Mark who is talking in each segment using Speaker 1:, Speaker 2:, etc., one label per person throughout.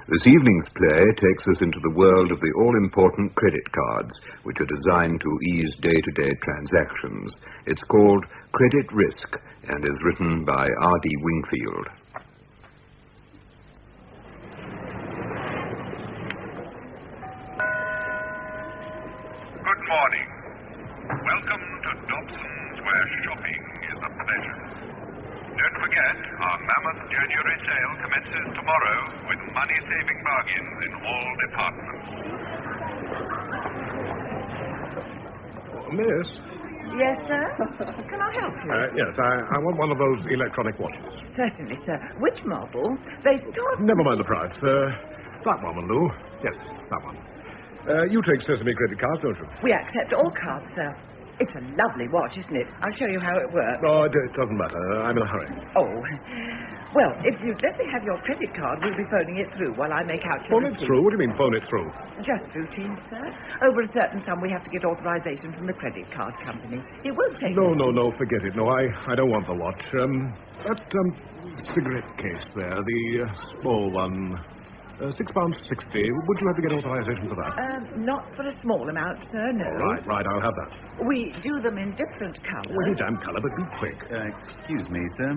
Speaker 1: This evening's play takes us into the world of the all-important credit cards, which are designed to ease day-to-day transactions. It's called Credit Risk and is written by Rodney Wingfield.
Speaker 2: Good morning. Welcome to Dobson's, where shopping is a pleasure. Don't forget, our mammoth January sale commences tomorrow with money-saving bargains in all departments.
Speaker 3: Miss?
Speaker 4: Yes, sir? Can I help you?
Speaker 3: Yes, I want one of those electronic watches.
Speaker 4: Certainly, sir. Which model? They start...
Speaker 3: Never mind the price. That one will do. Yes, that one. You take Sesame credit cards, don't you?
Speaker 4: We accept all cards, sir. It's a lovely watch, isn't it? I'll show you how it works.
Speaker 3: No, it doesn't matter. I'm in a hurry.
Speaker 4: Oh. Well, if you'd let me have your credit card, we'll be phoning it through while I make out your
Speaker 3: Phone it
Speaker 4: receipt.
Speaker 3: through? What do you mean, phone it through?
Speaker 4: Just routine, sir. Over a certain sum, we have to get authorization from the credit card company. It won't take...
Speaker 3: No, forget it. No, I don't want the watch. That cigarette case there, the small one... £6.60. Would you have to get authorization for that?
Speaker 4: Not for a small amount, sir, no.
Speaker 3: Right, I'll have that.
Speaker 4: We do them in different colours.
Speaker 3: Well, any damn colour, but be quick.
Speaker 5: Excuse me, sir.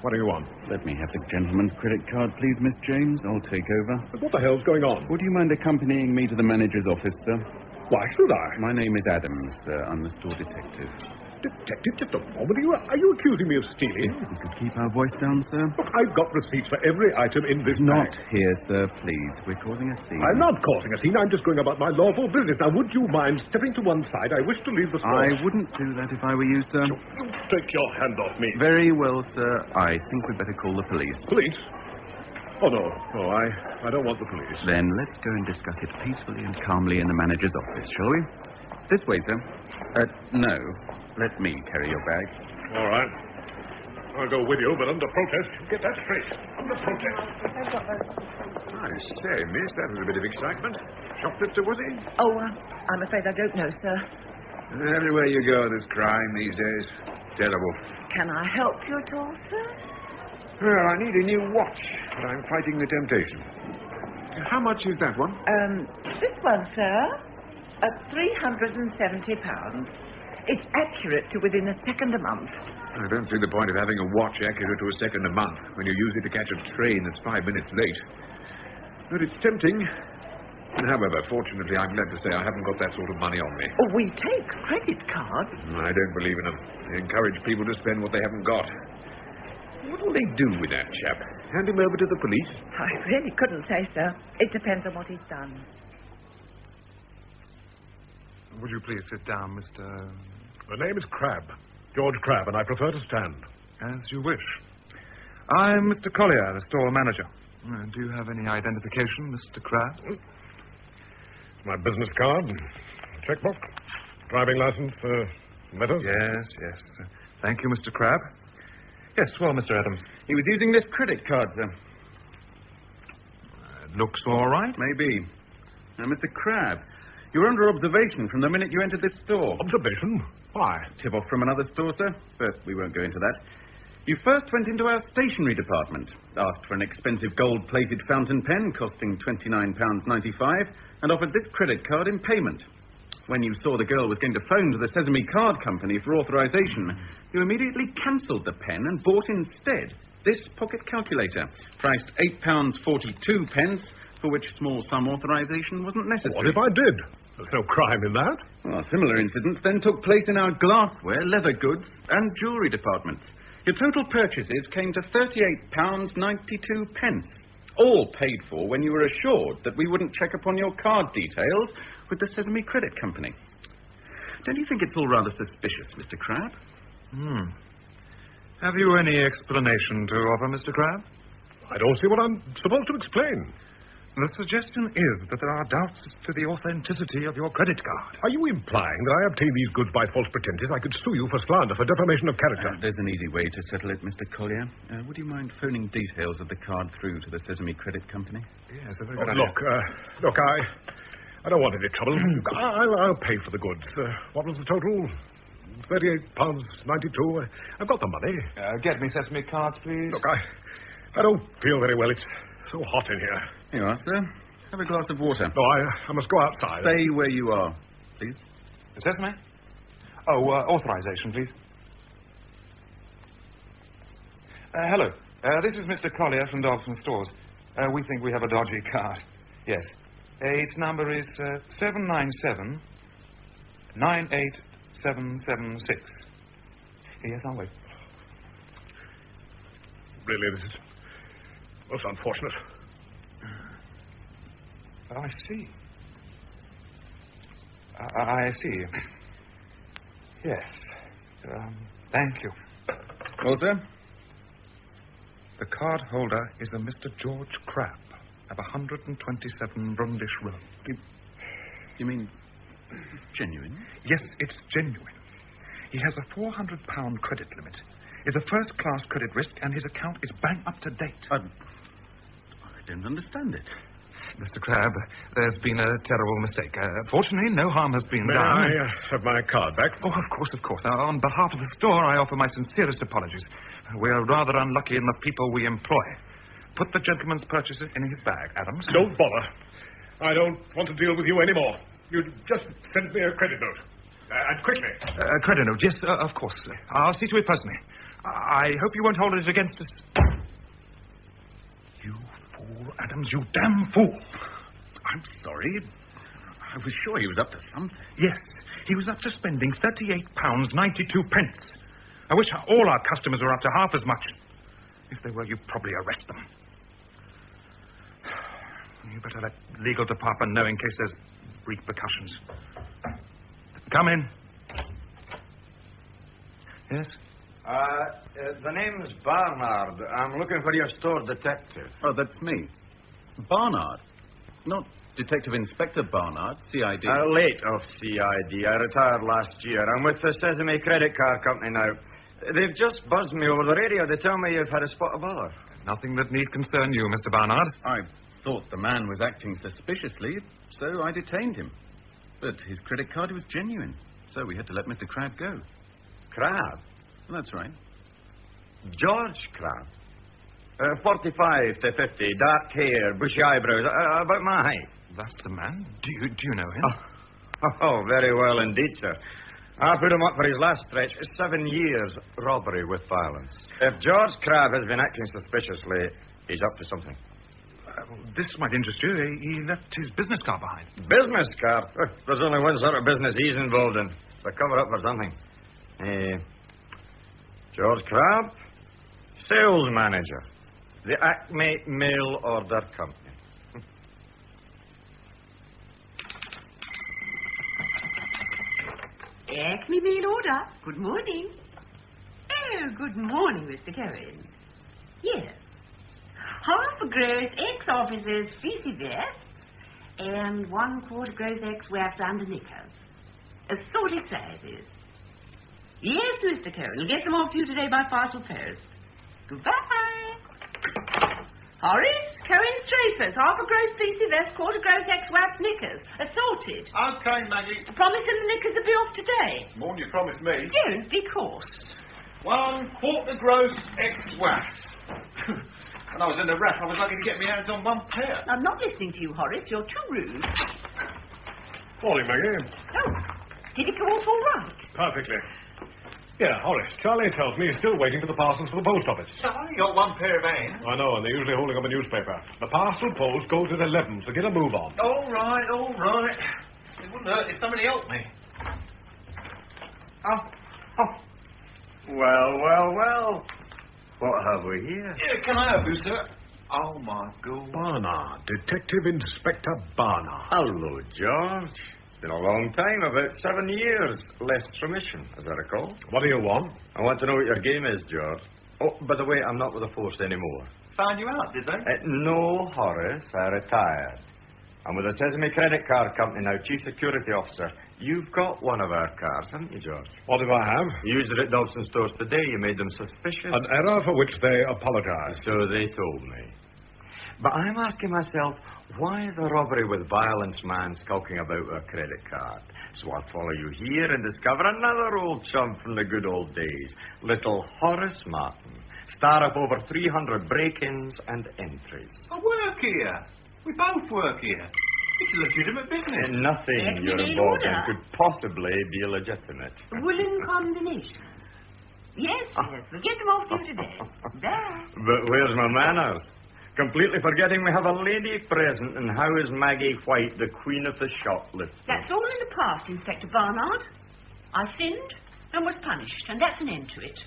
Speaker 3: What do you want?
Speaker 5: Let me have the gentleman's credit card, please, Miss James. I'll take over.
Speaker 3: But what the hell's going on?
Speaker 5: Would you mind accompanying me to the manager's office, sir?
Speaker 3: Why should I?
Speaker 5: My name is Adams, sir. I'm the store detective.
Speaker 3: Detective, just a moment. Are you accusing me of stealing?
Speaker 5: We could keep our voice down, sir.
Speaker 3: Look, I've got receipts for every item in this
Speaker 5: Not
Speaker 3: bag.
Speaker 5: here, sir, please. We're causing a scene.
Speaker 3: I'm not causing a scene. I'm just going about my lawful business. Now, would you mind stepping to one side? I wish to leave the store.
Speaker 5: I wouldn't do that if I were you, sir.
Speaker 3: You take your hand off me.
Speaker 5: Very well, sir. I think we'd better call the police.
Speaker 3: Police? Oh, no, I don't want the police.
Speaker 5: Then let's go and discuss it peacefully and calmly in the manager's office, shall we? This way, sir. No. Let me carry your bag.
Speaker 3: All right. I'll go with you, but under protest. Get that straight. Under protest.
Speaker 1: I say, miss, that was a bit of excitement. Shoplifter, was he?
Speaker 4: Oh, I'm afraid I don't know, sir.
Speaker 1: Everywhere you go, there's crime these days. Terrible.
Speaker 4: Can I help you at all, sir?
Speaker 1: Well, I need a new watch, but I'm fighting the temptation. How much is that one?
Speaker 4: This one, sir, at £370. It's accurate to within a second a month.
Speaker 1: I don't see the point of having a watch accurate to a second a month when you use it to catch a train that's 5 minutes late. But it's tempting. However, fortunately, I'm glad to say I haven't got that sort of money on me.
Speaker 4: Oh, we take credit cards.
Speaker 1: I don't believe in them. They encourage people to spend what they haven't got. What will they do with that chap? Hand him over to the police?
Speaker 4: I really couldn't say, sir. It depends on what he's done.
Speaker 6: Would you please sit down, Mr...
Speaker 3: The name is Crabbe. George Crabbe, and I prefer to stand.
Speaker 6: As you wish. I'm Mr. Collier, the store manager. Do you have any identification, Mr. Crabbe?
Speaker 3: My business card, checkbook, driving license, letters.
Speaker 6: Yes. Thank you, Mr. Crabbe. Yes, well, Mr. Adams.
Speaker 5: He was using this credit card, sir.
Speaker 6: It looks all right.
Speaker 5: Maybe. Now, Mr. Crabbe, you were under observation from the minute you entered this store.
Speaker 3: Observation? Why?
Speaker 5: Tip off from another store, sir, but we won't go into that. You first went into our stationery department, asked for an expensive gold-plated fountain pen costing £29.95, and offered this credit card in payment. When you saw the girl was going to phone to the Sesame Card Company for authorization, you immediately cancelled the pen and bought instead this pocket calculator, priced £8.42, for which small sum authorization wasn't necessary.
Speaker 3: What if I did? There's no crime in that.
Speaker 5: Well, similar incidents then took place in our glassware, leather goods, and jewellery departments. Your total purchases came to £38.92, all paid for when you were assured that we wouldn't check upon your card details with the Sesame Credit Company. Don't you think it's all rather suspicious, Mr. Crabbe?
Speaker 6: Have you any explanation to offer, Mr. Crabbe?
Speaker 3: I don't see what I'm supposed to explain.
Speaker 6: The suggestion is that there are doubts as to the authenticity of your credit card.
Speaker 3: Are you implying that I obtained these goods by false pretenses? I could sue you for slander, for defamation of character.
Speaker 5: There's an easy way to settle it, Mr. Collier. Would you mind phoning details of the card through to the Sesame Credit Company?
Speaker 6: Yes, a very good idea.
Speaker 3: Look, I don't want any trouble. I'll pay for the goods. What was the total? £38.92. I've got the money.
Speaker 6: Get me Sesame cards, please.
Speaker 3: Look, I don't feel very well. It's so hot in here.
Speaker 5: Here you are, sir. Have a glass of water.
Speaker 3: No, I must go outside.
Speaker 5: Stay where you are, please.
Speaker 6: Certainly. Oh, authorization, please. Hello. This is Mr. Collier from Dobson Stores. We think we have a dodgy card. Yes. Its number is 797-98776. Yes, I'll wait.
Speaker 3: Really, this is most unfortunate.
Speaker 6: I see. I see. Yes. Thank you.
Speaker 5: Well, sir?
Speaker 6: The card holder is a Mr. George Crabb of 127 Brundish Road.
Speaker 5: You mean genuine?
Speaker 6: Yes, it's genuine. He has a £400 credit limit, is a first-class credit risk, and his account is bang up to date.
Speaker 5: I don't understand it.
Speaker 6: Mr. Crabb, there's been a terrible mistake. Fortunately, no harm has been done.
Speaker 3: May I have my card back?
Speaker 6: Oh, of course, of course. On behalf of the store, I offer my sincerest apologies. We're rather unlucky in the people we employ. Put the gentleman's purchases in his bag, Adams.
Speaker 3: Don't bother. I don't want to deal with you anymore. You just send me a credit note. And quickly.
Speaker 6: Credit note, yes, of course. I'll see to it personally. I hope you won't hold it against us. You fool, Adams, you damn fool.
Speaker 5: I'm sorry. I was sure he was up to something.
Speaker 6: Yes, he was up to spending £38.92. I wish all our customers were up to half as much. If they were, you'd probably arrest them. You better let legal department know in case there's repercussions. Come in. Yes?
Speaker 7: The name's Barnard. I'm looking for your store detective.
Speaker 5: Oh, that's me. Barnard. Not Detective Inspector Barnard, CID.
Speaker 7: Late of CID. I retired last year. I'm with the Sesame Credit Card Company now. They've just buzzed me over the radio. They tell me you've had a spot of bother.
Speaker 6: Nothing that need concern you, Mr. Barnard.
Speaker 5: I thought the man was acting suspiciously, so I detained him. But his credit card was genuine, so we had to let Mr. Crabb go.
Speaker 7: Crabb?
Speaker 5: That's right.
Speaker 7: George Crabb. 45 to 50, dark hair, bushy eyebrows, about my height.
Speaker 6: That's the man? Do you know him?
Speaker 7: Oh, very well indeed, sir. I put him up for his last stretch. 7 years robbery with violence. If George Crabb has been acting suspiciously, he's up to something.
Speaker 6: This might interest you. He left his business card behind.
Speaker 7: Business card? There's only one sort of business he's involved in. It's a cover-up for something. George Crabb, sales manager. The Acme Mail Order Company.
Speaker 8: Acme Mail Order. Good morning. Oh, good morning, Mr. Cohen. Yes. Half a gross ex-officers fleecy vest and 1/4 gross ex-wax under knickers. Assorted sizes. Yes, Mr. Cohen. I'll get them off to you today by parcel post. Goodbye. Horace, Cohen Strafers, half a gross fleecy vest, 1/4 gross ex-wax knickers. Assorted.
Speaker 9: Okay, Maggie.
Speaker 8: Promise him the knickers will be off today.
Speaker 9: More than you promised me.
Speaker 8: Don't be coarse.
Speaker 9: 1/4 gross ex-wax. When I was in the ref, I was lucky to get my hands on one pair.
Speaker 8: I'm not listening to you, Horace. You're too rude.
Speaker 3: Morning, Maggie.
Speaker 8: Oh, did it go off all right?
Speaker 3: Perfectly. Yeah, Horace, Charlie tells me he's still waiting for the parcels for the post office.
Speaker 9: So I only got one pair of hands.
Speaker 3: I know, and they're usually holding up a newspaper. The parcel post goes at 11, so get a move on.
Speaker 9: All right, all right. It wouldn't hurt if somebody helped me.
Speaker 7: Oh. Well. What have we here?
Speaker 9: Yeah, can I help you, sir? Oh, my God.
Speaker 3: Barnard, Detective Inspector Barnard.
Speaker 7: Hello, George. It's been a long time, about 7 years. Left remission, as I recall.
Speaker 3: What do you want?
Speaker 7: I want to know what your game is, George. Oh, by the way, I'm not with the force anymore.
Speaker 9: Found you out, did they?
Speaker 7: No, Horace. I retired. I'm with the Sesame Credit Card Company now, Chief Security Officer. You've got one of our cars, haven't you, George?
Speaker 3: What do I have?
Speaker 7: You used it at Dobson Stores today. You made them suspicious.
Speaker 3: An error for which they apologize.
Speaker 7: So they told me. But I'm asking myself, why the robbery with violence man skulking about a credit card? So I'll follow you here and discover another old chum from the good old days. Little Horace Martin. Star of over 300 break-ins and entries.
Speaker 9: Oh, where work here. We both work here. It's a legitimate business.
Speaker 7: Nothing you're involved in could possibly be legitimate.
Speaker 8: Woolen combination. Yes, we'll get them off duty there. There.
Speaker 7: But where's my manners? Completely forgetting we have a lady present, and how is Maggie White the queen of the shoplifting?
Speaker 8: That's all in the past, Inspector Barnard. I sinned and was punished, and that's an end to it.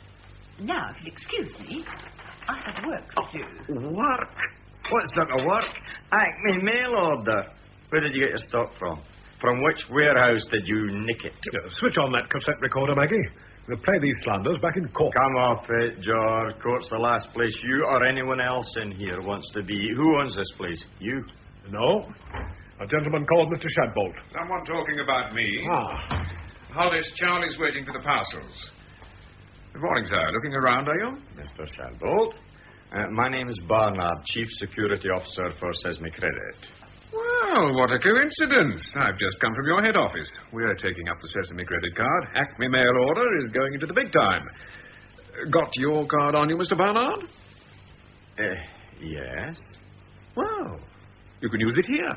Speaker 8: Now, if you'll excuse me, I have work to do.
Speaker 7: Work? What sort of work? Acme mail order. Where did you get your stock from? From which warehouse did you nick it?
Speaker 3: Switch on that cassette recorder, Maggie. We'll play these slanders back in court.
Speaker 7: Come off it, George. Court's the last place you or anyone else in here wants to be. Who owns this place? You?
Speaker 3: No. A gentleman called Mr. Shadbolt.
Speaker 6: Someone talking about me.
Speaker 3: Ah.
Speaker 6: Hollis, Charlie's waiting for the parcels. Good morning, sir. Looking around, are you?
Speaker 7: Mr. Shadbolt. My name is Barnard, Chief Security Officer for Sesame Credit.
Speaker 6: Well, what a coincidence. I've just come from your head office. We're taking up the Sesame credit card. Acme mail order is going into the big time. Got your card on you, Mr. Barnard?
Speaker 7: Yes.
Speaker 6: Well, you can use it here.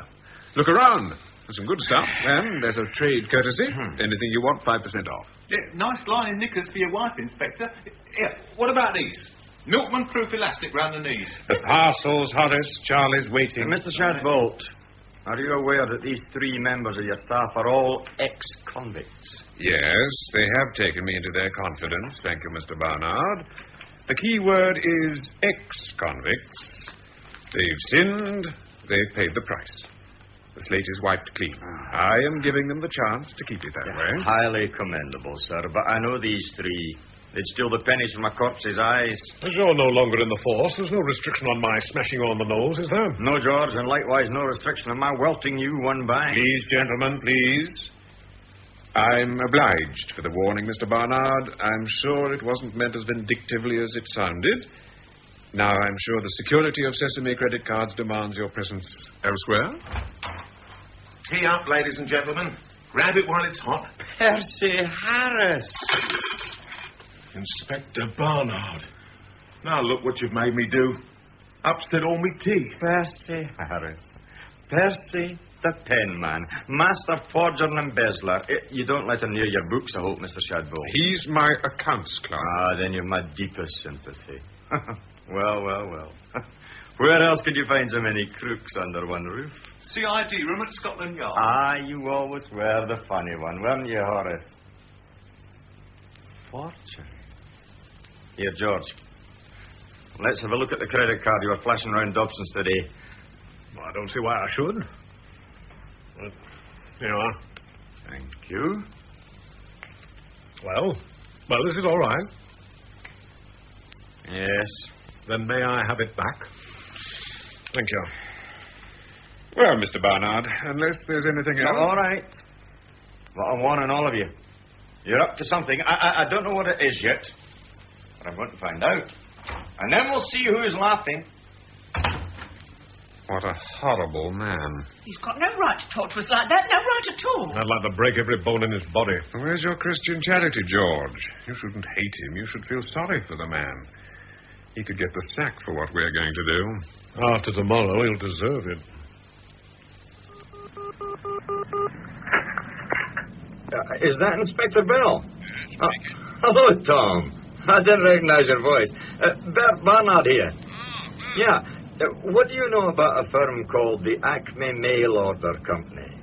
Speaker 6: Look around. There's some good stuff. And there's a trade courtesy. Anything you want, 5% off.
Speaker 9: Yeah, nice line in knickers for your wife, Inspector. Yeah, what about these? Milkman-proof elastic round the knees.
Speaker 6: The parcels, Horace. Charlie's waiting.
Speaker 7: Mr. Shadbolt, are you aware that these 3 members of your staff are all ex-convicts?
Speaker 6: Yes, they have taken me into their confidence. Thank you, Mr. Barnard. The key word is ex-convicts. They've sinned. They've paid the price. The slate is wiped clean. I am giving them the chance to keep it that way.
Speaker 7: Highly commendable, sir, but I know these 3. They'd steal the pennies from a corpse's eyes.
Speaker 3: As you're no longer in the force, there's no restriction on my smashing on the nose, is there?
Speaker 7: No, George, and likewise no restriction on my welting you one by.
Speaker 6: Please, gentlemen, please. I'm obliged for the warning, Mr. Barnard. I'm sure it wasn't meant as vindictively as it sounded. Now, I'm sure the security of Sesame credit cards demands your presence elsewhere.
Speaker 9: Tea up, ladies and gentlemen. Grab it while it's hot.
Speaker 7: Percy Harris.
Speaker 9: Inspector Barnard. Now look what you've made me do. Upset all me tea.
Speaker 7: Percy Harris. Percy the Pen Man. Master forger and embezzler. You don't let him near your books, I hope, Mr. Shadbolt.
Speaker 6: He's my accounts clerk.
Speaker 7: Ah, then you've my deepest sympathy. Well. Where else could you find so many crooks under one roof?
Speaker 9: CID room at Scotland Yard.
Speaker 7: Ah, you always were the funny one, weren't you, Horace? Fortune. Here, George. Let's have a look at the credit card you were flashing around Dobson's today.
Speaker 3: Well, I don't see why I should. But here you are.
Speaker 7: Thank you.
Speaker 3: Well, this is all right.
Speaker 7: Yes.
Speaker 3: Then may I have it back? Thank you.
Speaker 6: Well, Mr. Barnard, unless there's anything else...
Speaker 7: All right. Well, I'm warning all of you. You're up to something. I don't know what it is yet, but I'm going to find out. And then we'll see who's laughing.
Speaker 6: What a horrible man.
Speaker 8: He's got no right to talk to us like that. No right at all.
Speaker 3: I'd like to break every bone in his body.
Speaker 6: Where's your Christian charity, George? You shouldn't hate him. You should feel sorry for the man. He could get the sack for what we're going to do.
Speaker 3: After tomorrow, he'll deserve it.
Speaker 7: Is that Inspector Bell? Hello, Tom. I didn't recognize your voice. Bert Barnard here. Yeah. What do you know about a firm called the Acme Mail Order Company?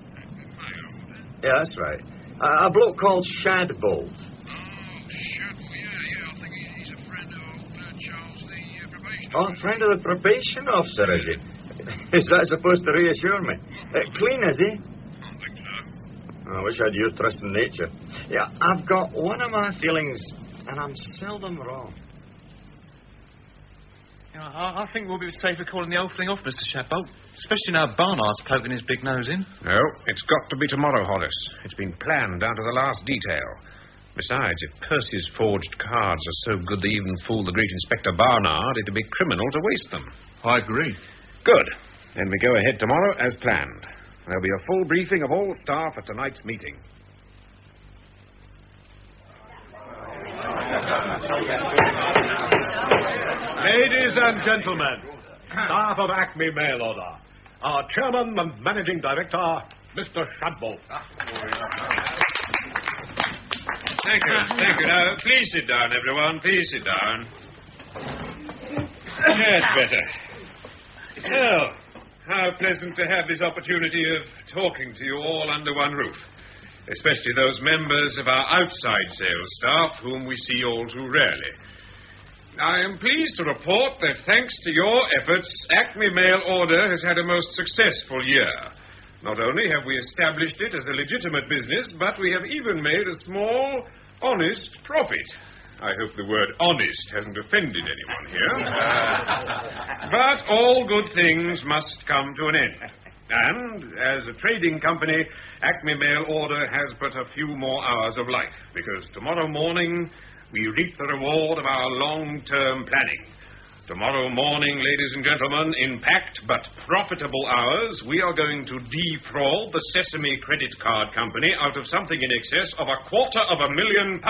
Speaker 7: Yeah, that's right. A bloke called Shadbolt.
Speaker 2: I think he's a friend of old Charles, the probation
Speaker 7: Oh, a friend of the probation officer, is he? Is that supposed to reassure me? Clean, is he?
Speaker 2: I don't think so.
Speaker 7: I wish I'd used trust in nature. Yeah, I've got one of my feelings, and I'm seldom wrong.
Speaker 10: I think we'll be safer calling the old thing off, Mr. Shadbolt. Especially now Barnard's poking his big nose in.
Speaker 6: No, it's got to be tomorrow, Hollis. It's been planned down to the last detail. Besides, if Percy's forged cards are so good they even fool the great Inspector Barnard, it'd be criminal to waste them.
Speaker 9: I agree.
Speaker 6: Good. Then we go ahead tomorrow as planned. There'll be a full briefing of all staff at tonight's meeting.
Speaker 3: Ladies and gentlemen, Staff of Acme Mail Order. Our chairman and managing director, Mr. Shadbolt.
Speaker 6: Thank you. Now, please sit down, everyone. Please sit down. That's better. Oh, how pleasant to have this opportunity of talking to you all under one roof, especially those members of our outside sales staff whom we see all too rarely. I am pleased to report that thanks to your efforts, Acme Mail Order has had a most successful year. Not only have we established it as a legitimate business, but we have even made a small, honest profit. I hope the word honest hasn't offended anyone here. But all good things must come to an end. And, as a trading company, Acme Mail Order has but a few more hours of life, because tomorrow morning we reap the reward of our long-term planning. Tomorrow morning, ladies and gentlemen, in packed but profitable hours, we are going to defraud the Sesame Credit Card Company out of something in excess of £250,000.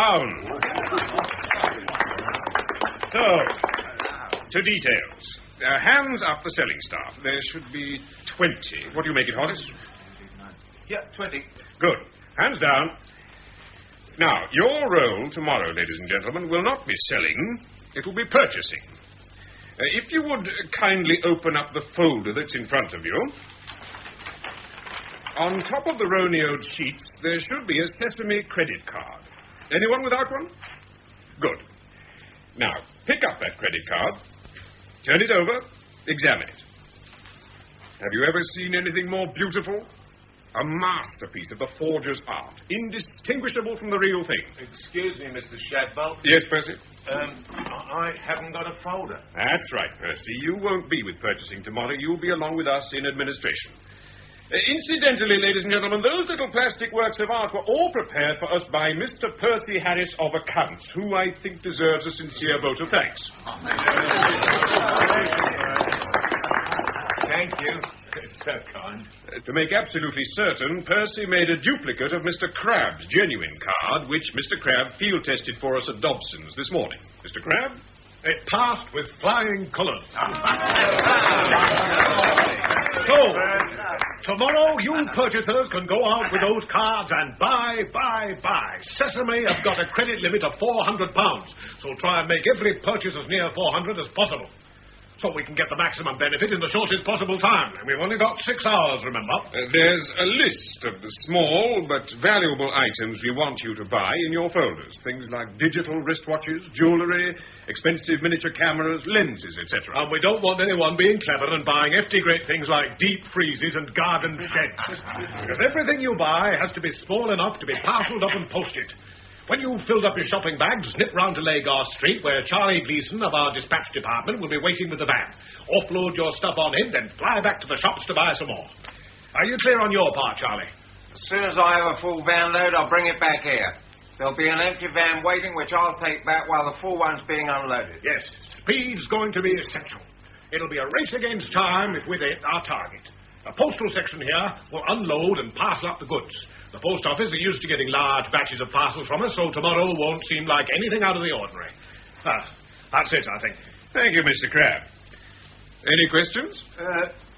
Speaker 6: So, to details. Hands up the selling staff. There should be 20. What do you make it, Horace?
Speaker 9: Yeah, 20.
Speaker 6: Good. Hands down. Now, your role tomorrow, ladies and gentlemen, will not be selling. It will be purchasing. If you would kindly open up the folder that's in front of you. On top of the Roneoed sheets, there should be a Sesame credit card. Anyone without one? Good. Now, pick up that credit card, turn it over, examine it. Have you ever seen anything more beautiful? A masterpiece of the forger's art, indistinguishable from the real thing.
Speaker 9: Excuse me, Mr. Shadbolt.
Speaker 6: Yes, Percy?
Speaker 9: I haven't got a folder.
Speaker 6: That's right, Percy. You won't be with purchasing tomorrow. You'll be along with us in administration. Incidentally, ladies and gentlemen, those little plastic works of art were all prepared for us by Mr. Percy Harris of Accounts, who I think deserves a sincere vote of thanks.
Speaker 9: Thank you. It's so kind.
Speaker 6: To make absolutely certain, Percy made a duplicate of Mr. Crabb's genuine card, which Mr. Crabb field tested for us at Dobson's this morning. Mr. Crabb?
Speaker 3: It passed with flying colours. So, tomorrow you purchasers can go out with those cards and buy. Sesame have got a credit limit of £400, so try and make every purchase as near 400 as possible, so we can get the maximum benefit in the shortest possible time. And we've only got 6 hours, remember?
Speaker 6: There's a list of the small but valuable items we want you to buy in your folders. Things like digital wristwatches, jewellery, expensive miniature cameras, lenses, etc.
Speaker 3: And we don't want anyone being clever and buying hefty great things like deep freezes and garden sheds. Because everything you buy has to be small enough to be parcelled up and posted. When you've filled up your shopping bags, snip round to Lagos Street, where Charlie Gleason of our dispatch department will be waiting with the van. Offload your stuff on him, then fly back to the shops to buy some more. Are you clear on your part, Charlie?
Speaker 11: As soon as I have a full van load, I'll bring it back here. There'll be an empty van waiting, which I'll take back while the full one's being unloaded.
Speaker 3: Yes, speed's going to be essential. It'll be a race against time if we hit our target. The postal section here will unload and parcel up the goods. The post office are used to getting large batches of parcels from us, so tomorrow won't seem like anything out of the ordinary. That's it, I think.
Speaker 6: Thank you, Mr. Crabb. Any questions?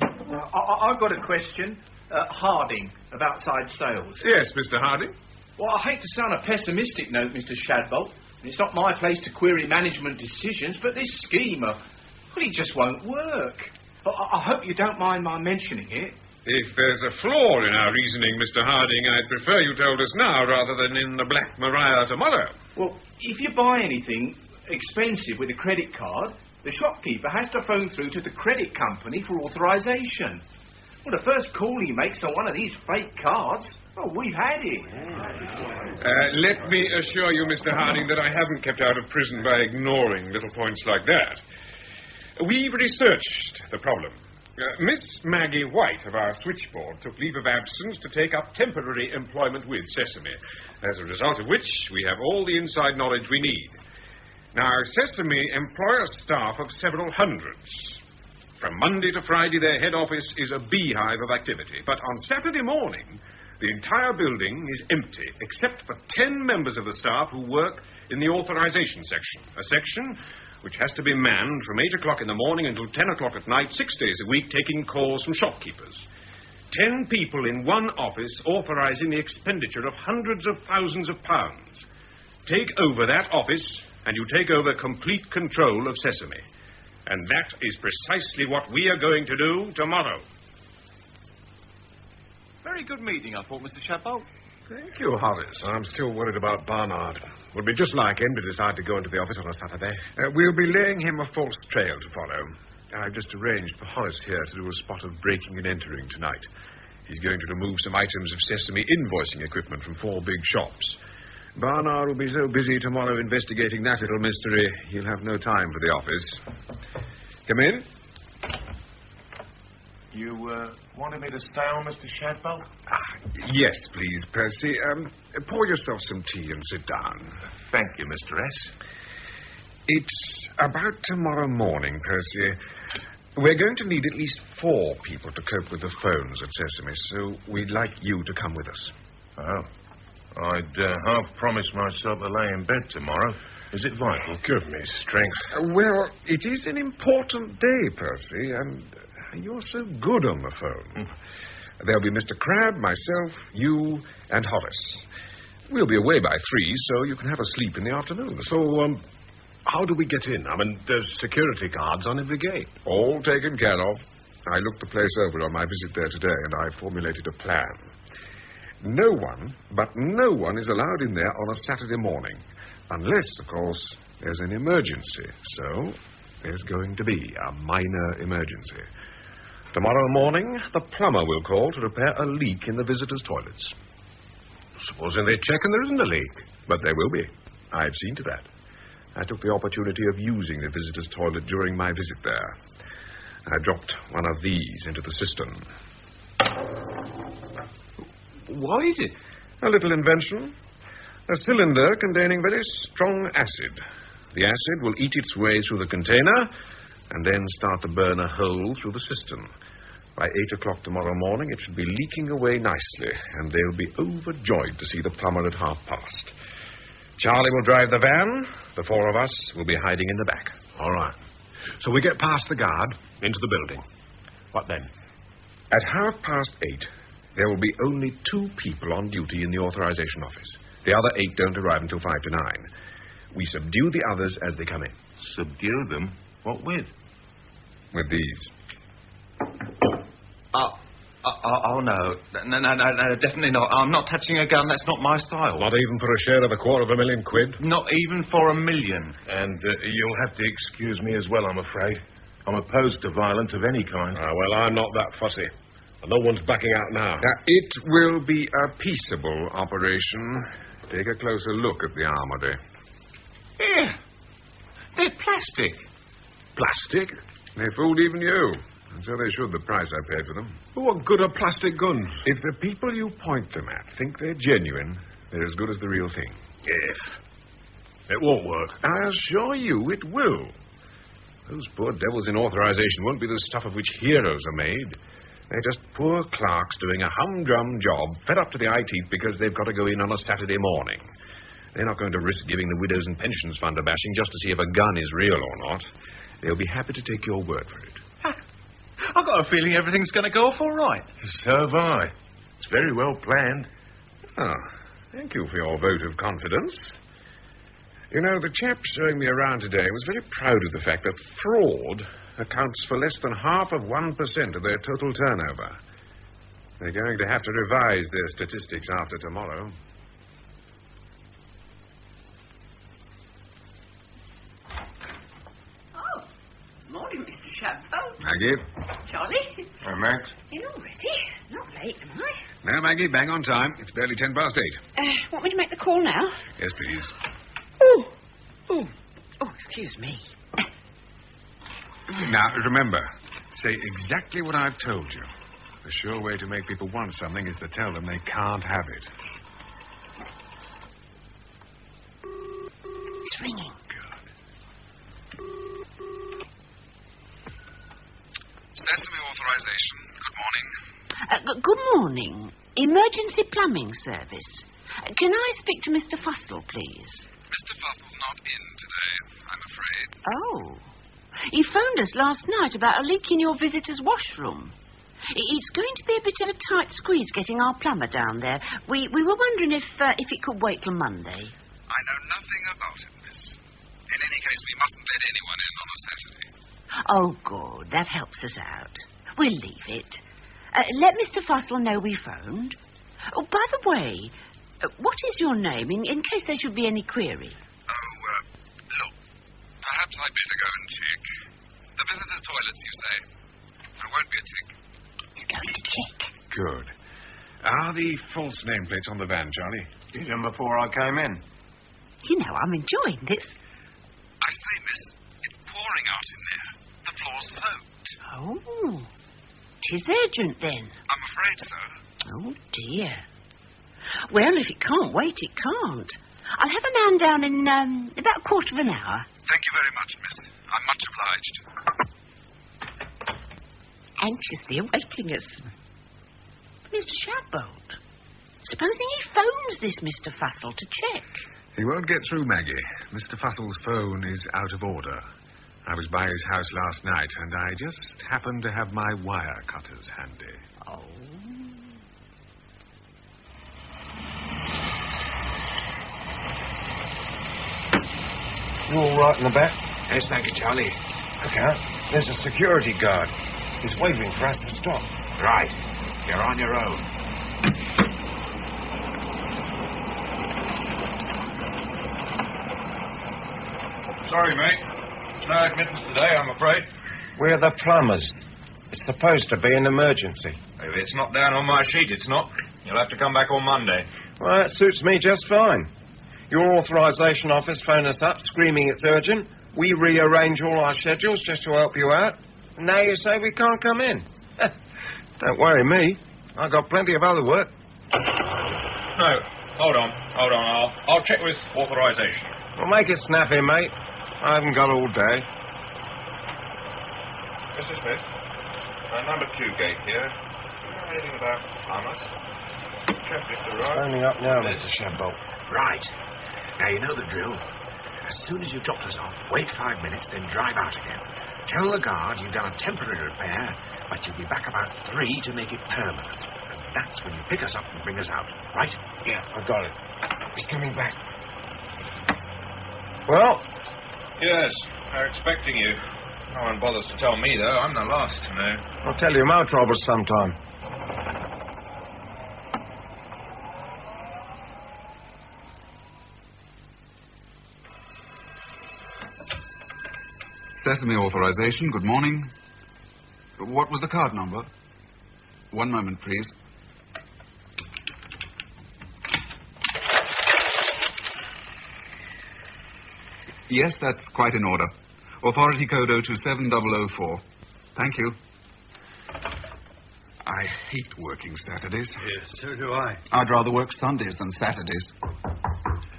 Speaker 9: I've got a question. Harding, of outside sales.
Speaker 6: Yes, Mr. Harding.
Speaker 9: Well, I hate to sound a pessimistic note, Mr. Shadbolt. It's not my place to query management decisions, but this scheme, it just won't work. I hope you don't mind my mentioning it.
Speaker 6: If there's a flaw in our reasoning, Mr. Harding, I'd prefer you told us now rather than in the Black Maria tomorrow.
Speaker 9: Well, if you buy anything expensive with a credit card, the shopkeeper has to phone through to the credit company for authorization. Well, the first call he makes on one of these fake cards, we've had it.
Speaker 6: Let me assure you, Mr. Harding, that I haven't kept out of prison by ignoring little points like that. We've researched the problem. Miss Maggie White of our switchboard took leave of absence to take up temporary employment with Sesame, as a result of which we have all the inside knowledge we need. Now, Sesame employ a staff of several hundreds. From Monday to Friday, their head office is a beehive of activity. But on Saturday morning, the entire building is empty, except for 10 members of the staff who work in the authorization section, a section which has to be manned from 8 o'clock in the morning until 10 o'clock at night, 6 days a week, taking calls from shopkeepers. 10 people in one office authorizing the expenditure of hundreds of thousands of pounds. Take over that office, and you take over complete control of Sesame. And that is precisely what we are going to do tomorrow.
Speaker 10: Very good meeting, I thought, Mr. Shadbolt.
Speaker 3: Thank you, Horace. I'm still worried about Barnard. Would be just like him to decide to go into the office on a Saturday. We'll be laying him a false trail to follow. I've just arranged for Horace here to do a spot of breaking and entering tonight. He's going to remove some items of Sesame invoicing equipment from 4 big shops. Barnard will be so busy tomorrow investigating that little mystery, he'll have no time for the office. Come in.
Speaker 12: You wanted me to stay on, Mr. Shadbolt?
Speaker 3: Yes, please, Percy. Pour yourself some tea and sit down.
Speaker 12: Thank you, Mr. S.
Speaker 3: It's about tomorrow morning, Percy. We're going to need at least 4 people to cope with the phones at Sesame, so we'd like you to come with us.
Speaker 12: Oh. I'd half promised myself to lay in bed tomorrow. Is it vital?
Speaker 3: Give me strength. Well, it is an important day, Percy, and you're so good on the phone. There'll be Mr. Crabbe, myself, you, and Horace. We'll be away by 3, so you can have a sleep in the afternoon.
Speaker 13: So, how do we get in? I mean, there's security guards on every gate.
Speaker 3: All taken care of. I looked the place over on my visit there today, and I formulated a plan. No one is allowed in there on a Saturday morning. Unless, of course, there's an emergency. So, there's going to be a minor emergency. Tomorrow morning, the plumber will call to repair a leak in the visitors' toilets.
Speaker 13: Supposing they check and there isn't a leak.
Speaker 3: But there will be. I've seen to that. I took the opportunity of using the visitors' toilet during my visit there. I dropped one of these into the cistern.
Speaker 13: What is it?
Speaker 3: A little invention. A cylinder containing very strong acid. The acid will eat its way through the container and then start to burn a hole through the cistern. By 8 o'clock tomorrow morning, it should be leaking away nicely, and they'll be overjoyed to see the plumber at past:30. Charlie will drive the van. The 4 of us will be hiding in the back.
Speaker 13: All right. So we get past the guard, into the building. What then?
Speaker 3: At 8:30, there will be only 2 people on duty in the authorization office. The other 8 don't arrive until 5 to 9. We subdue the others as they come in.
Speaker 12: Subdue them? What with?
Speaker 3: With these.
Speaker 10: Oh, no. No, definitely not. I'm not touching a gun. That's not my style.
Speaker 13: Not even for a share of £250,000 quid?
Speaker 10: Not even for $1 million.
Speaker 12: And you'll have to excuse me as well, I'm afraid. I'm opposed to violence of any kind.
Speaker 13: Well, I'm not that fussy. No one's backing out now.
Speaker 3: It will be a peaceable operation. Take a closer look at the armory.
Speaker 10: Yeah. They're plastic.
Speaker 3: Plastic? They fooled even you. And so they should, the price I paid for them.
Speaker 13: What good are plastic guns?
Speaker 3: If the people you point them at think they're genuine, they're as good as the real thing.
Speaker 13: If. It won't work.
Speaker 3: I assure you it will. Those poor devils in authorization won't be the stuff of which heroes are made. They're just poor clerks doing a humdrum job, fed up to the eye teeth because they've got to go in on a Saturday morning. They're not going to risk giving the Widows and Pensions Fund a bashing just to see if a gun is real or not. They'll be happy to take your word for it.
Speaker 10: I've got a feeling everything's going to go off all right.
Speaker 12: So have I. It's very well planned.
Speaker 3: Thank you for your vote of confidence. You know, the chap showing me around today was very proud of the fact that fraud accounts for less than 0.5% of their total turnover. They're going to have to revise their statistics after tomorrow.
Speaker 8: Oh, morning, Mr. Shadbolt.
Speaker 3: Maggie?
Speaker 8: Charlie?
Speaker 11: Hi, Max.
Speaker 8: You all ready? Not late, am I?
Speaker 3: No, Maggie, bang on time. It's barely 8:10.
Speaker 8: Want me to make the call now?
Speaker 3: Yes, please.
Speaker 8: Oh, excuse me.
Speaker 3: Now, remember, say exactly what I've told you. The sure way to make people want something is to tell them they can't have it.
Speaker 8: It's ringing.
Speaker 1: Sesame authorization. Good morning.
Speaker 8: Good morning. Emergency plumbing service. Can I speak to Mr. Fussell, please?
Speaker 14: Mr. Fussell's not in today, I'm afraid.
Speaker 8: Oh. He phoned us last night about a leak in your visitor's washroom. It's going to be a bit of a tight squeeze getting our plumber down there. We were wondering if it could wait till Monday.
Speaker 14: I know nothing about it, miss. In any case, we mustn't let anyone in on a Saturday.
Speaker 8: Oh, good. That helps us out. We'll leave it. Let Mr. Fussell know we phoned. Oh, by the way, what is your name, in case there should be any query?
Speaker 14: Look, perhaps I'd better go and check. The visitor's toilets, you say? There won't be a tick.
Speaker 8: You're going to check?
Speaker 6: Good. Are the false nameplates on the van, Charlie?
Speaker 11: Did them before I came in.
Speaker 8: You know, I'm enjoying this.
Speaker 14: I say, miss, it's pouring out in there. The floor's soaked.
Speaker 8: Oh. 'Tis urgent, then.
Speaker 14: I'm afraid so.
Speaker 8: Oh, dear. Well, if it can't wait, it can't. I'll have a man down in about a quarter of an hour.
Speaker 14: Thank you very much, miss. I'm much obliged.
Speaker 8: Anxiously awaiting us. Mr. Shadbolt, supposing he phones this Mr. Fussell to check?
Speaker 6: He won't get through, Maggie. Mr. Fussell's phone is out of order. I was by his house last night, and I just happened to have my wire cutters handy.
Speaker 8: Oh.
Speaker 11: You all right in the back?
Speaker 13: Yes, thank you, Charlie.
Speaker 11: Look out. There's a security guard. He's waving for us to stop.
Speaker 13: Right. You're on your own.
Speaker 12: Sorry, mate. No admittance today, I'm afraid.
Speaker 11: We're the plumbers. It's supposed to be an emergency.
Speaker 12: If it's not down on my sheet, it's not. You'll have to come back on Monday.
Speaker 11: Well, that suits me just fine. Your authorisation office phoned us up, screaming it's urgent. We rearrange all our schedules just to help you out. And now you say we can't come in. Don't worry me. I've got plenty of other work.
Speaker 12: No, hold on. I'll check with authorisation.
Speaker 11: Well, make it snappy, mate. I haven't got all day.
Speaker 12: Mr. Smith, number 2 gate here. Anything about plumbers? Checklist arrived.
Speaker 11: Phoning up now, Mr. Shadbolt.
Speaker 13: Right. Now, you know the drill. As soon as you drop us off, wait 5 minutes, then drive out again. Tell the guard you've done a temporary repair, but you'll be back about 3 to make it permanent. And that's when you pick us up and bring us out, right?
Speaker 11: Yeah, I got it. He's coming back. Well?
Speaker 12: Yes, they're expecting you. No one bothers to tell me, though. I'm the last to know.
Speaker 11: I'll tell you my troubles sometime.
Speaker 15: Sesame authorization, good morning. What was the card number? 1 moment, please. Yes, that's quite in order. Authority code 027004. Thank you. I hate working Saturdays.
Speaker 13: Yes, so do I.
Speaker 15: I'd rather work Sundays than Saturdays.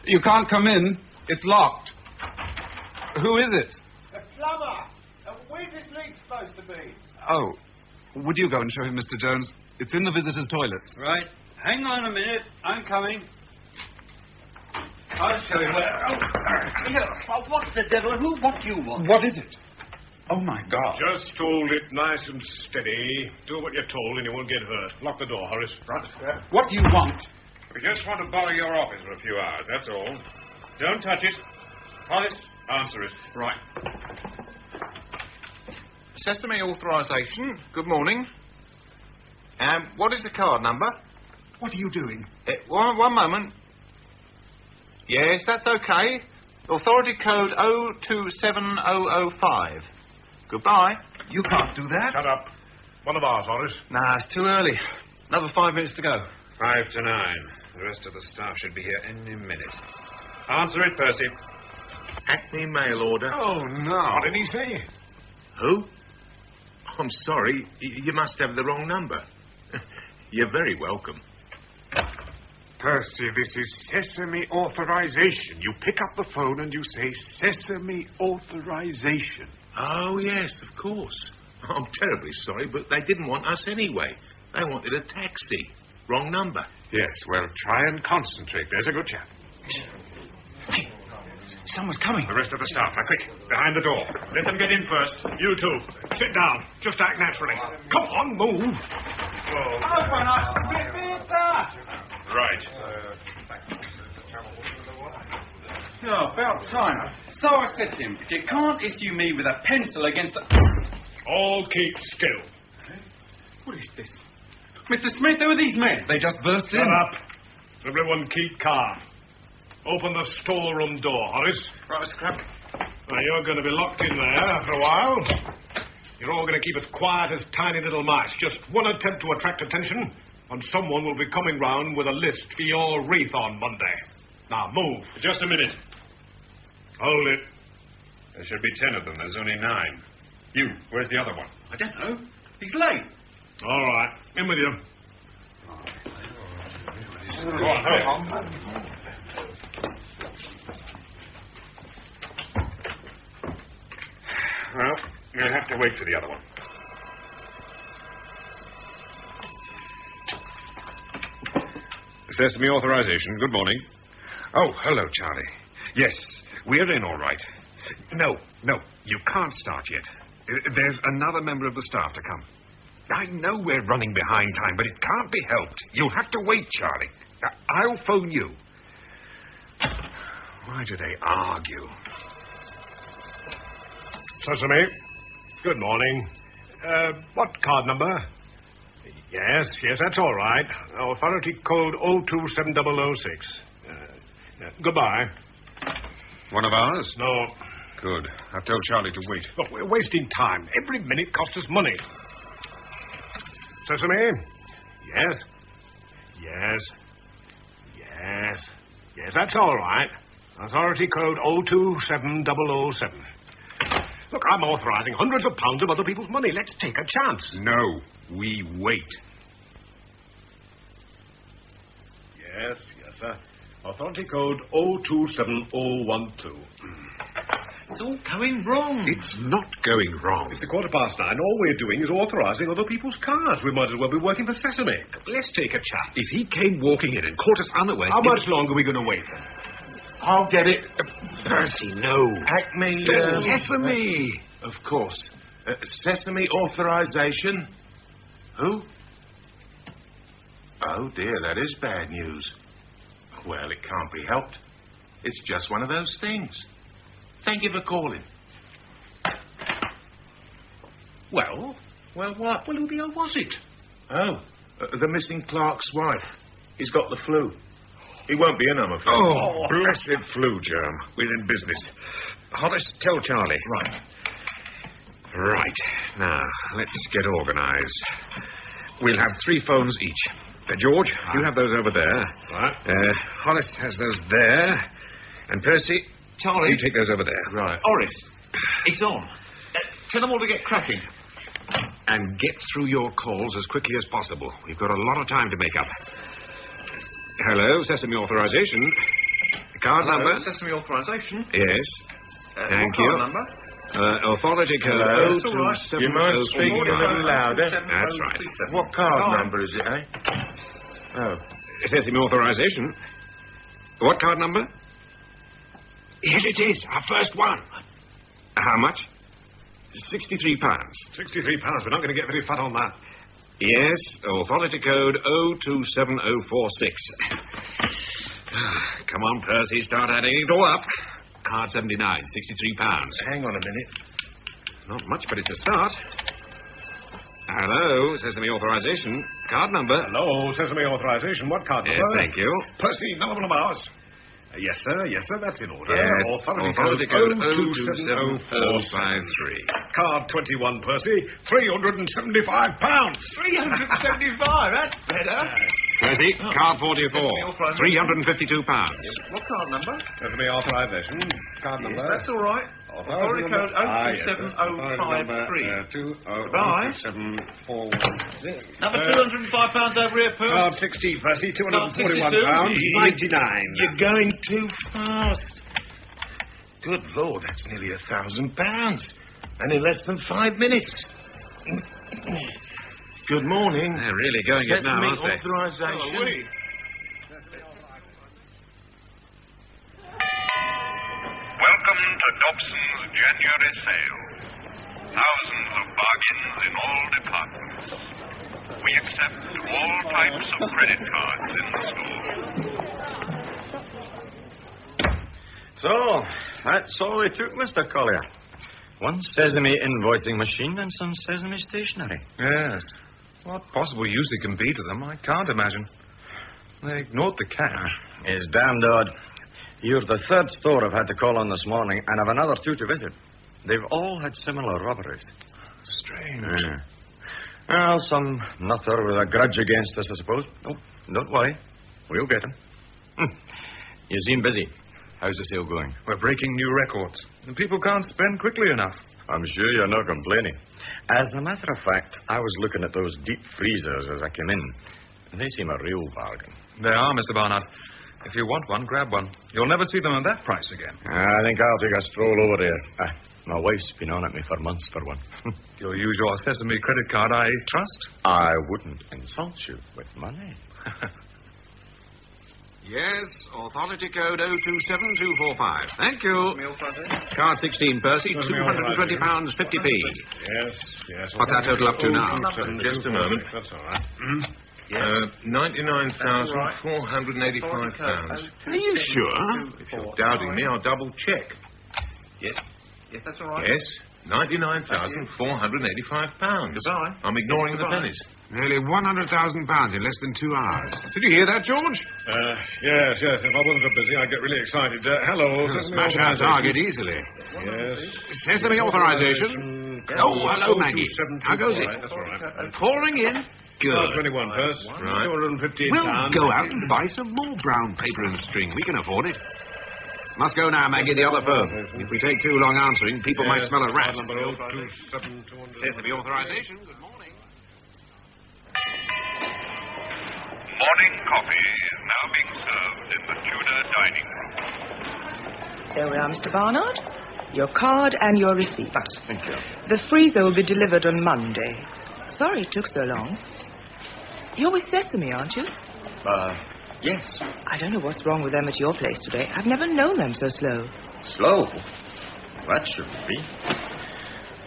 Speaker 15: You can't come in. It's locked. Who is it?
Speaker 16: The plumber. Where's this leak supposed to be?
Speaker 15: Oh, would you go and show him, Mr. Jones? It's in the visitor's toilets.
Speaker 16: Right. Hang on a minute. I'm coming. I'll show you where. What the devil? What do you want?
Speaker 15: What is it? Oh, my God.
Speaker 3: Just hold it nice and steady. Do what you're told and you won't get hurt. Lock the door, Horace.
Speaker 15: Right. What do you want?
Speaker 3: We just want to borrow your office for a few hours, that's all. Don't touch it. Horace, answer it.
Speaker 12: Right. Sesame authorization. Good morning. What is the card number?
Speaker 15: What are you doing?
Speaker 12: One moment. Yes, that's okay. Authority code 027005. Goodbye.
Speaker 15: You can't do that.
Speaker 3: Shut up. One of ours, Horace.
Speaker 12: Nah, it's too early. Another 5 minutes to go.
Speaker 6: 5 to 9. The rest of the staff should be here any minute. Answer it, Percy.
Speaker 12: Hackney mail order.
Speaker 13: Oh, no.
Speaker 3: What did he say?
Speaker 13: Who? I'm sorry. You must have the wrong number. You're very welcome.
Speaker 3: Percy, this is Sesame authorization. You pick up the phone and you say Sesame authorization.
Speaker 13: Oh, yes, of course. I'm terribly sorry, but they didn't want us anyway. They wanted a taxi. Wrong number.
Speaker 3: Yes, well, try and concentrate. There's a good chap.
Speaker 13: Hey,
Speaker 5: Someone's coming.
Speaker 3: The rest of the staff. Now, quick. Behind the door. Let them get in first. You two. Sit down. Just act naturally. Come on, move. Right.
Speaker 5: Oh, about time. So I said to him, if you can't issue me with a pencil against a...
Speaker 3: All keep still.
Speaker 5: What is this? Mr. Smith, who are these men? They just burst in.
Speaker 3: Shut up. Everyone keep calm. Open the storeroom door, Horace.
Speaker 5: Right, Mr. Crabbe.
Speaker 3: Now, you're going to be locked in there for a while. You're all going to keep as quiet as tiny little mice. Just one attempt to attract attention, and someone will be coming round with a list for your wreath on Monday. Now, move.
Speaker 6: Just a minute.
Speaker 3: Hold it.
Speaker 6: There should be 10 of them. There's only 9. You, where's the other one?
Speaker 5: I don't know. He's late.
Speaker 3: All right. In with you. Go on, hurry.
Speaker 6: Well, you'll have to wait for the other one. Sesame authorization. Good morning. Oh, hello, Charlie. Yes, we're in all right. No, you can't start yet. There's another member of the staff to come. I know we're running behind time, but it can't be helped. You'll have to wait, Charlie. I'll phone you. Why do they argue?
Speaker 3: Sesame. Good morning. What card number? Yes, that's all right. Authority code 027006. Goodbye.
Speaker 6: One of ours?
Speaker 3: No.
Speaker 6: Good. I've told Charlie to wait.
Speaker 3: Look, we're wasting time. Every minute costs us money. Sesame? Yes, that's all right. Authority code 027007. Look, I'm authorizing hundreds of pounds of other people's money. Let's take a chance.
Speaker 6: No, we wait.
Speaker 3: Yes, sir. Authority code 027012.
Speaker 9: It's all going wrong.
Speaker 6: It's not going wrong.
Speaker 3: It's 9:15. All we're doing is authorizing other people's cars. We might as well be working for Sesame. Let's take a chance.
Speaker 6: If he came walking in and caught us unawares...
Speaker 3: How much longer are we going to wait then?
Speaker 9: I'll get it.
Speaker 6: Percy, no.
Speaker 9: Acme...
Speaker 6: Sesame!
Speaker 9: Of course. Sesame authorization. Who? Oh, dear, that is bad news. Well, it can't be helped. It's just one of those things. Thank you for calling. Well, what? Well, who the hell was it? Oh, the missing clerk's wife. He's got the flu. He won't be in, I'm afraid.
Speaker 6: Oh, blessed flu germ. We're in business. Horace, tell Charlie. Right. Now, let's get organized. We'll have 3 phones each. George, you have those over there.
Speaker 3: Right.
Speaker 6: Horace has those there. And Percy...
Speaker 9: Charlie.
Speaker 6: You take those over there.
Speaker 9: Right. Horace, it's on. Tell them all to get cracking.
Speaker 6: And get through your calls as quickly as possible. We've got a lot of time to make up. Hello, Sesame authorization. Card number.
Speaker 9: Sesame authorization.
Speaker 6: Yes. Thank
Speaker 9: you.
Speaker 6: you.
Speaker 9: Card number.
Speaker 6: Authority code
Speaker 9: That's all right.
Speaker 6: 027005.
Speaker 9: You might speak a little louder.
Speaker 6: That's right.
Speaker 9: What card number is it, eh? Oh.
Speaker 6: Sesame authorization. What card number? Yes, it is. Our first one. How much? £63.
Speaker 3: £63. We're not going to get very fat on that.
Speaker 6: Yes, authority code 027046. Come on, Percy, start adding it all up. Card 79, £63.
Speaker 9: Hang on a minute.
Speaker 6: Not much, but it's a start. Hello, Sesame authorization. Card number.
Speaker 3: Hello, Sesame authorization. What card number?
Speaker 6: Yes, thank you.
Speaker 3: Percy, another one of ours. Yes, sir, that's in order.
Speaker 6: Yes, authority code 027053.
Speaker 3: Card 21, Percy, £375. £375?
Speaker 9: That's better.
Speaker 6: Percy, card 44, £352.
Speaker 9: What card number?
Speaker 3: Sesame authorization. Card number.
Speaker 9: That's all right. Authority code 027053. Goodbye.
Speaker 6: 027041.
Speaker 9: Another £205 over here, Percy.
Speaker 3: Card 16, Percy, £241. 99.
Speaker 9: You're going too fast. Good Lord, that's nearly £1,000. And in less than 5 minutes. Good morning.
Speaker 6: They're really going it now, aren't they?
Speaker 9: Authorization.
Speaker 2: Dobson's January sale. Thousands of bargains in all departments. We accept all types of credit cards in the store.
Speaker 7: So, that's all we took, Mr. Collier. One Sesame invoicing machine and some Sesame stationery.
Speaker 6: Yes. What possible use it can be to them, I can't imagine. They ignored the cash.
Speaker 7: It's damned odd. You're the third store I've had to call on this morning, and I've another two to visit. They've all had similar robberies.
Speaker 6: Strange.
Speaker 7: Yeah. Well, some nutter with a grudge against us, I suppose. Oh, don't worry. We'll get him. You seem busy. How's the sale going?
Speaker 6: We're breaking new records, and people can't spend quickly enough.
Speaker 7: I'm sure you're not complaining. As a matter of fact, I was looking at those deep freezers as I came in. They seem a real bargain.
Speaker 6: They are, Mr. Barnard. If you want one, grab one. You'll never see them at that price again.
Speaker 7: I think I'll take a stroll over there. My wife's been on at me for months for one.
Speaker 6: You'll use your Sesame credit card, I trust?
Speaker 7: I wouldn't insult you with money.
Speaker 13: Yes, authority code 027245. Thank you. Card 16, Percy, £220, 50p.
Speaker 3: Yes.
Speaker 13: What's that total up to now?
Speaker 3: Just a moment. That's all right. £99,485.
Speaker 13: Are you sure?
Speaker 3: If you're doubting me, I'll double check. Yes, that's all right. Yes, £99,485.
Speaker 13: Goodbye.
Speaker 3: I'm ignoring the pennies.
Speaker 13: Nearly £100,000 in less than 2 hours. Did you hear that, George?
Speaker 3: Yes. If I wasn't so busy, I'd get really excited. Hello.
Speaker 13: Smash our target easily.
Speaker 3: Yes.
Speaker 13: Sesame authorization. Oh, hello, Maggie. How goes it?
Speaker 3: That's all right.
Speaker 13: Pouring in. Good.
Speaker 3: 21 first. Right. £215.
Speaker 13: We'll go out and buy some more brown paper and string. We can afford it. Must go now, Maggie, the other firm. If we take too long answering, people might smell a rat. Sesame authorization. Good morning.
Speaker 2: Morning coffee is now being served in the Tudor dining room.
Speaker 17: There we are, Mr. Barnard. Your card and your receipt.
Speaker 7: Thank you.
Speaker 17: The freezer will be delivered on Monday. Sorry it took so long. You're with Sesame, aren't you?
Speaker 7: Yes.
Speaker 17: I don't know what's wrong with them at your place today. I've never known them so slow.
Speaker 7: Slow? That shouldn't be.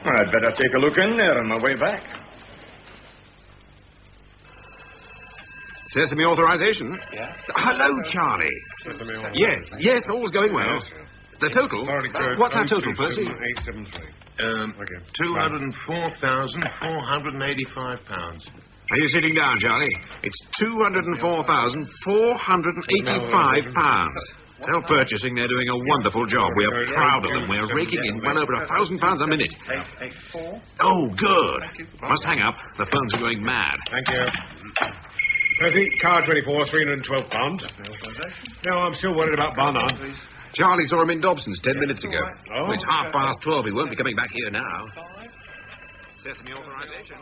Speaker 7: I'd better take a look in there on my way back.
Speaker 13: Sesame authorization?
Speaker 7: Yeah.
Speaker 13: Hello, Charlie. Yes, all's going well. The total? What's our total, Percy?
Speaker 3: 204,485 £204,485.
Speaker 13: Are you sitting down, Charlie? It's £204,485. Tell purchasing they're doing a wonderful job. We're proud of them. We're raking in well over £1,000 a minute.
Speaker 3: 884.
Speaker 13: Oh, good. Must hang up. The phones are going mad.
Speaker 3: Thank you. Percy, card 24, £312. No, I'm still worried about Barnard.
Speaker 13: Charlie saw him in Dobson's 10 minutes ago.
Speaker 3: Oh.
Speaker 13: It's 12:30. He won't be coming back here now. Sesame authorization.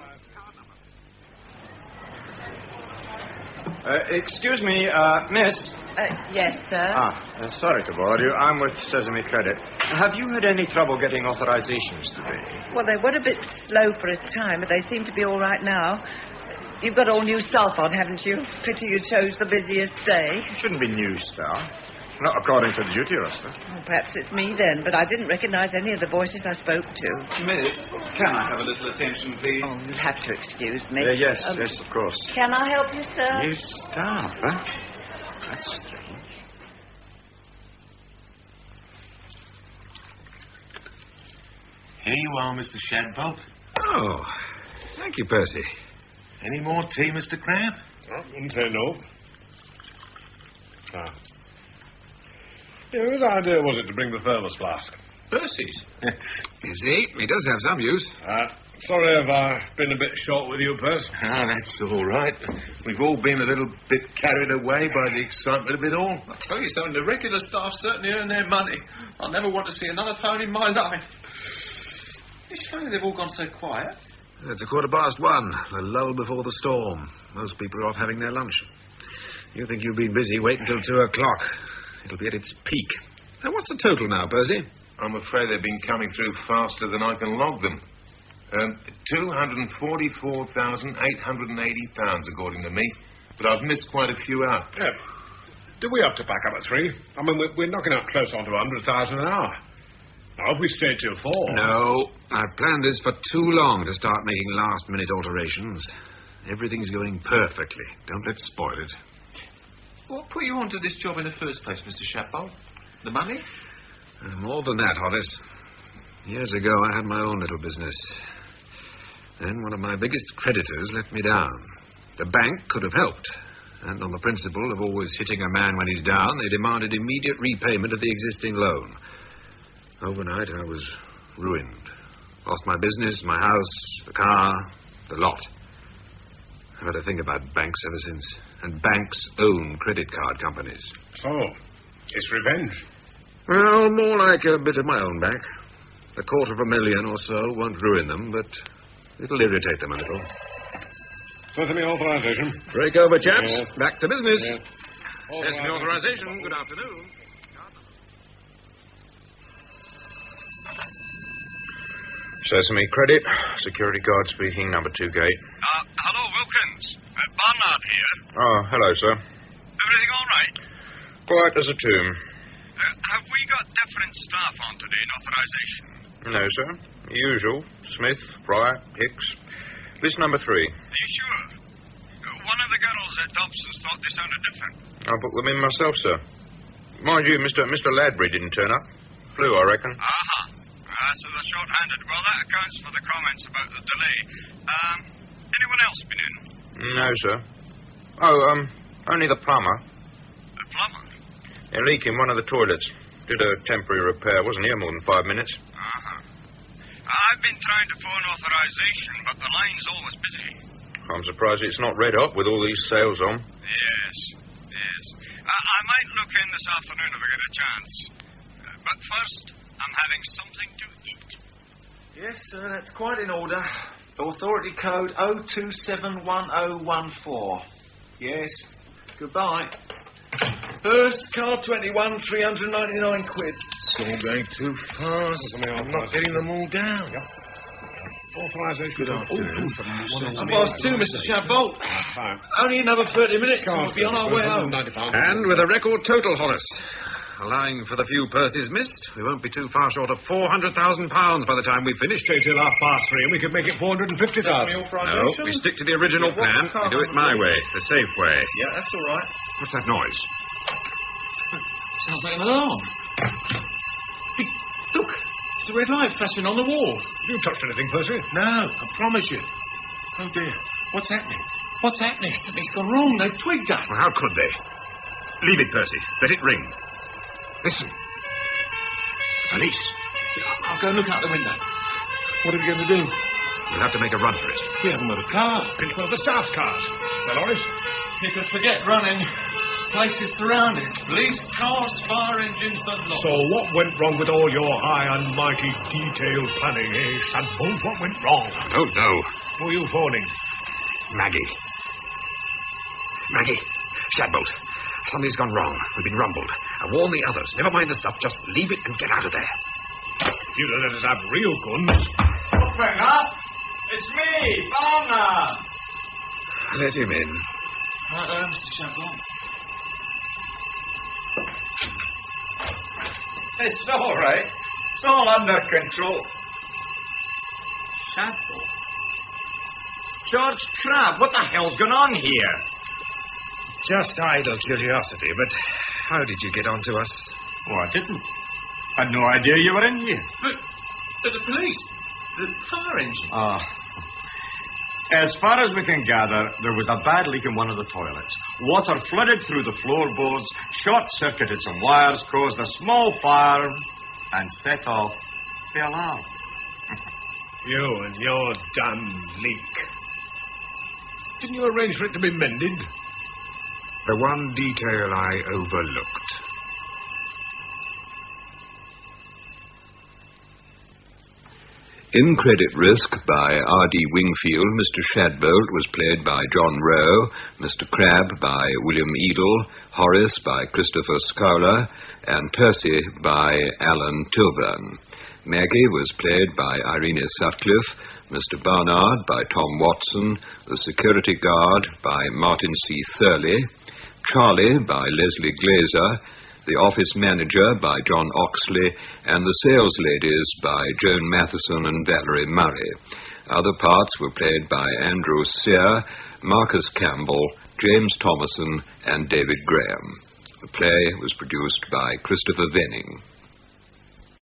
Speaker 7: Excuse me, miss.
Speaker 4: Yes, sir.
Speaker 7: Sorry to bother you. I'm with Sesame Credit. Have you had any trouble getting authorizations today?
Speaker 4: Well, they were a bit slow for a time, but they seem to be all right now. You've got all new stuff on, haven't you? Pity you chose the busiest day.
Speaker 7: It shouldn't be new stuff. Not according to the duty roster.
Speaker 4: Well, perhaps it's me then, but I didn't recognize any of the voices I spoke to.
Speaker 9: Miss, can I have a little attention, please?
Speaker 4: Oh, you'll have to excuse me.
Speaker 7: Yes, of course.
Speaker 4: Can I help you, sir?
Speaker 7: New staff, huh? That's strange.
Speaker 3: Here you are, Mr. Shadbolt.
Speaker 13: Oh, thank you, Percy.
Speaker 3: Any more tea, Mr. Crab? Wouldn't say no. Yeah, whose idea was it to bring the thermos flask?
Speaker 13: Percy's. You see, he does have some use.
Speaker 3: Sorry if I've been a bit short with you, Percy. That's all right. We've all been a little bit carried away by the excitement of it all.
Speaker 10: I tell you something, the regular staff certainly earn their money. I'll never want to see another phone in my life. It's funny they've all gone so quiet.
Speaker 13: It's 1:15, the lull before the storm. Most people are off having their lunch. You think you've been busy, wait until 2 o'clock. It'll be at its peak. Now, what's the total now, Percy?
Speaker 3: I'm afraid they've been coming through faster than I can log them. £244,880, according to me. But I've missed quite a few out. Yeah. Do we have to pack up at 3? I mean, we're knocking up close on to 100,000 an hour. Now, if we stay till 4...
Speaker 6: No, I've planned this for too long to start making last-minute alterations. Everything's going perfectly. Don't let's spoil it.
Speaker 10: What put you onto this job in the first place, Mr. Shadbolt? The money?
Speaker 6: More than that, Horace. Years ago, I had my own little business. Then one of my biggest creditors let me down. The bank could have helped. And on the principle of always hitting a man when he's down, they demanded immediate repayment of the existing loan. Overnight, I was ruined. Lost my business, my house, the car, the lot. I've had to think about banks ever since. And banks own credit card companies.
Speaker 3: So, it's revenge?
Speaker 6: Well, more like a bit of my own back. $250,000 or so won't ruin them, but it'll irritate them a little.
Speaker 3: Sesame authorization.
Speaker 6: Break over, chaps.
Speaker 3: Yes.
Speaker 6: Back to business.
Speaker 3: Yes.
Speaker 6: Sesame authorization. Good afternoon.
Speaker 12: Sesame Credit. Security guard speaking, number 2 gate.
Speaker 2: Hello, Wilkins. Barnard here.
Speaker 12: Oh, hello, sir.
Speaker 2: Everything all right?
Speaker 12: Quiet as a tomb.
Speaker 2: Have we got different staff on today in authorization?
Speaker 12: No, sir. Usual. Smith, Fry, Hicks. List number 3.
Speaker 2: Are you sure? One of the girls at Dobson's thought they sounded different.
Speaker 12: I booked them in myself, sir. Mind you, Mr. Ladbury didn't turn up. Flew, I reckon.
Speaker 2: Aha. So they're short-handed. Well, that accounts for the comments about the delay. Anyone else been in?
Speaker 12: No, sir. Oh, only the plumber.
Speaker 2: The plumber?
Speaker 12: A leak in one of the toilets. Did a temporary repair. Wasn't here more than 5 minutes.
Speaker 2: I've been trying to phone authorization, but the line's always busy.
Speaker 12: I'm surprised it's not red hot with all these sales on.
Speaker 2: Yes. I might look in this afternoon if I get a chance. But first, I'm having something to eat.
Speaker 9: Yes, sir, that's quite in order. Authority code 0271014. Yes. Goodbye. First car 21, 399 quid.
Speaker 11: It's all going too fast. I'm not getting them all down.
Speaker 3: Yep. Authorization.
Speaker 11: Good afternoon.
Speaker 9: Past 2, Mr. Shadbolt. Only another 30 minutes and we'll be on our way home.
Speaker 6: And with a record total, Horace. Allowing for the few purses missed, we won't be too far short of £400,000 by the time we finish.
Speaker 3: Stay till 3:30 and we could make it 450,000.
Speaker 6: No, we stick to the original plan. We do it my way, the safe way.
Speaker 9: Yeah, that's all right.
Speaker 6: What's that noise?
Speaker 9: Sounds like an alarm. Hey, look, it's a red light flashing on the wall.
Speaker 3: You touched anything, Percy?
Speaker 9: No, I promise you. Oh, dear. What's happening? What's happening? Something's gone wrong. They've twigged us.
Speaker 6: Well, how could they? Leave it, Percy. Let it ring. Listen. Police.
Speaker 9: I'll go look out the window. What are we going to do?
Speaker 6: We'll have to make a run for it.
Speaker 9: We haven't got a car.
Speaker 3: It's one of the staff's cars. Well, Horace?
Speaker 9: You could forget running. Place is surrounded. Police, cars, fire engines, the lot.
Speaker 3: So what went wrong with all your high and mighty detailed planning, eh, Shadbolt? What went wrong?
Speaker 6: I don't know.
Speaker 3: Who are you phoning?
Speaker 6: Maggie. Shadbolt. Something's gone wrong. We've been rumbled. I warn the others. Never mind the stuff. Just leave it and get out of there.
Speaker 3: You'd have let us have real guns.
Speaker 7: Open up! It's me, Barnard!
Speaker 6: Let him in.
Speaker 9: Right, Mr. Shadbolt.
Speaker 7: It's all right. It's all under control.
Speaker 9: Shadbolt?
Speaker 7: George Crabbe, what the hell's going on here?
Speaker 6: Just idle curiosity, but how did you get onto us?
Speaker 7: Oh, I didn't. Had no idea you were in here.
Speaker 9: But the police. The fire engine.
Speaker 7: As far as we can gather, there was a bad leak in one of the toilets. Water flooded through the floorboards, short-circuited some wires, caused a small fire, and set off the alarm.
Speaker 3: You and your damn leak. Didn't you arrange for it to be mended?
Speaker 6: The one detail I overlooked. In Credit Risk by R.D. Wingfield, Mr. Shadbolt was played by John Rowe, Mr. Crabbe by William Edel, Horace by Christopher Schuyler, and Percy by Alan Tilburn. Maggie was played by Irene Sutcliffe, Mr. Barnard by Tom Watson, the security guard by Martin C. Thurley, Charlie by Leslie Glazer,
Speaker 1: the office manager by John Oxley, and the sales ladies by Joan Matheson and Valerie Murray. Other parts were played by Andrew Sear, Marcus Campbell, James Thomason, and David Graham. The play was produced by Christopher Venning.